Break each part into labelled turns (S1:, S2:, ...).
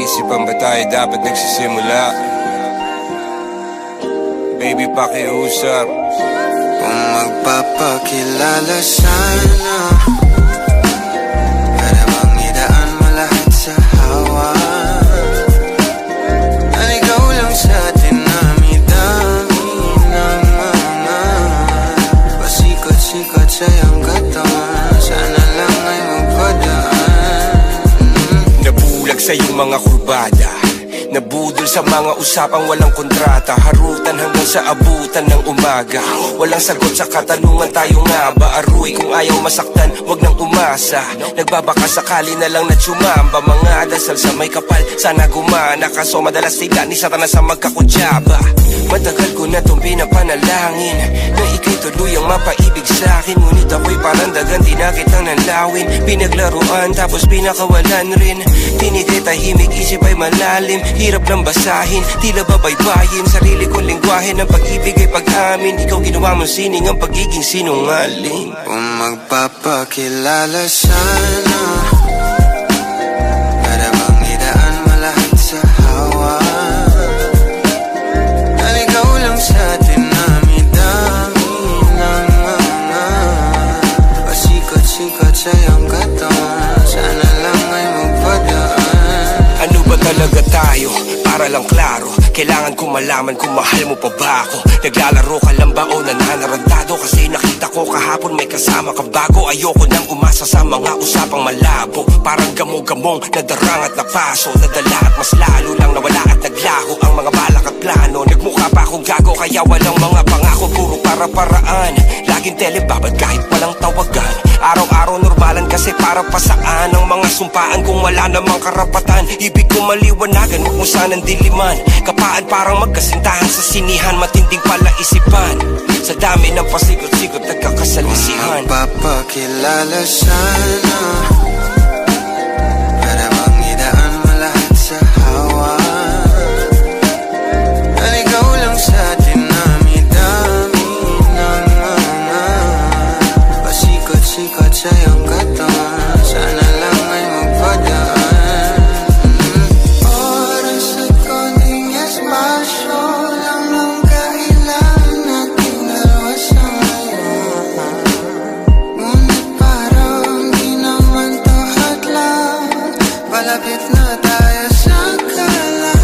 S1: Pag-iisipan ba tayo dapat nagsisimula? Baby, pakiusap.
S2: Kung magpapakilala sana, para bang idaan mo lahat sa hawa. Naligaw lang sa dinami-dami ng mga pasikot-sikot sa iyong katawan. Sana lang ay magpadaan.
S1: Nabulag sa iyong mga kurbada, nabudol sa mga usapang walang kontrata. Harutan hanggang sa abutan ng umaga. Walang sagot sa katanungan, tayo nga ba aruy? Kung ayaw masaktan, wag nang umasa. Nagbabaka sakali na lang na tsumamba. Mga dasal sa may kapal, sana gumana. Kaso madalas tila ni Satanas sa magkakudyaba. Matagal ko na itong pinapanalangin na ika'y tuluyang mapaibig sa'kin. Ngunit ako'y parang dagan, di na kitang nanlawin. Pinaglaruan tapos pinakawalan rin. Tinigay tahimik, isip ay malalim. Hirap lang basahin, tila babaybayin. Sarili kong lingwahe ng pag-ibig ay pag-amin. Ikaw ginawa mong sining ang pagiging sinungaling.
S2: Kung magpapakilala sana, para bang idaan mo lahat sa hawa. Naligaw lang sa dinami-dami ng mga pasikot-sikot sa iyong katawan. Sana lang ay magpadaan.
S1: Ano ba talaga tayo? Para lang klaro, kailangan ko malaman kung mahal mo pa ba ako. Naglalaro ka lang ba o nananarantado? Kasi nakita ko kahapon may kasama ka bago. Ayoko nang umasa sa mga usapang malabo. Parang gamo-gamong nadarang at napaso. Nadala at mas lalo lang nawala at naglaho ang mga balak at plano. Nagmukha pa akong gago kaya walang mga pangako. Puro para-paraan, laging telebabad kahit walang tawagan. Araw-araw normalan kasi para pa saan ang mga sumpaan kung wala namang karapatan. Ibig ko maliwanagan, huwag mo sanang diliman. Kapaan parang magkasintahan sa sinihan. Matinding palaisipan, sa dami ng pasikot-sikot nagkakasalisihan.
S2: Magpapakilala sana, para bang idaan mo lahat sa hawa. Naligaw lang sa dinami-dami ng mga pasikot-sikot sa iyong katawan. Sana lang ay magpadaan. Oras at konting espasyo lang ang kailangan nating dalawa sa ngayon. Ngunit parang di naman to hadlang. Palapit na tayo sa kalagwagan.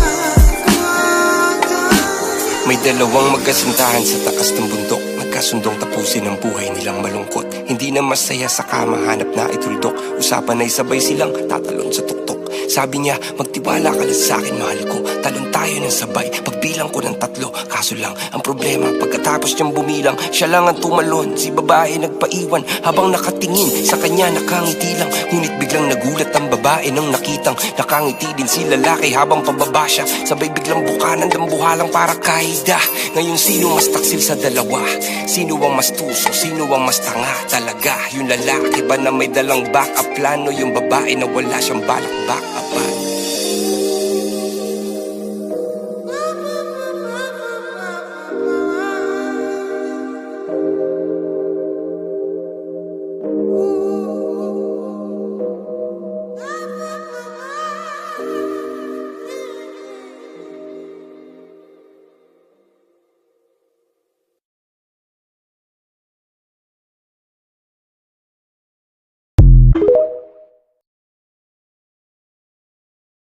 S1: May dalawang magkasintahan sa taas ng bundok. Nagkasundong tapusin ang buhay nilang malungkot. Hindi na masaya sa kama, hanap na ituldok. Usapan ay sabay silang tatalon sa tuktok. Sabi niya, magtiwala ka lang sa akin, mahal ko. Talon tayo ng sabay, pagbilang ko ng 3. Kaso lang, ang problema, pagkatapos niyang bumilang, siya lang ang tumalon. Si babae nagpaiwan, habang nakatingin sa kanya nakangiti lang. Ngunit biglang nagulat ang babae nang nakitang nakangiti din si lalaki habang pababa siya. Sabay biglang bukanan ng buhalang para kaida. Ngayon sino mas taksil sa dalawa? Sino ang mas tuso? Sino ang mas tanga talaga? Yung lalaki ba na may dalang backup plano? Yung babae na wala siyang balak backupan?